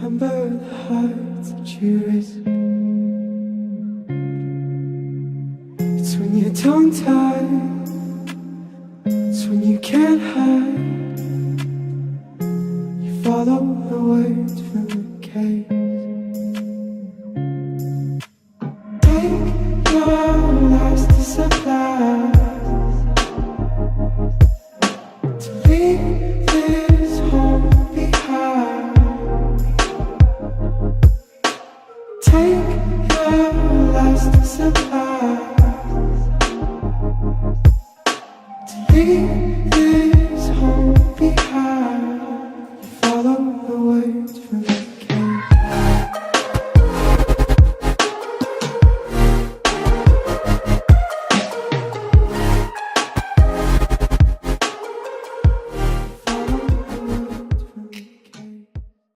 Remember the heights that you risk. It's when you're tongue-tied, it's when you can't hide. You follow the words from the case. Take your last supply to leave this home behind. Take your last supply to leave this home behind. You follow the words from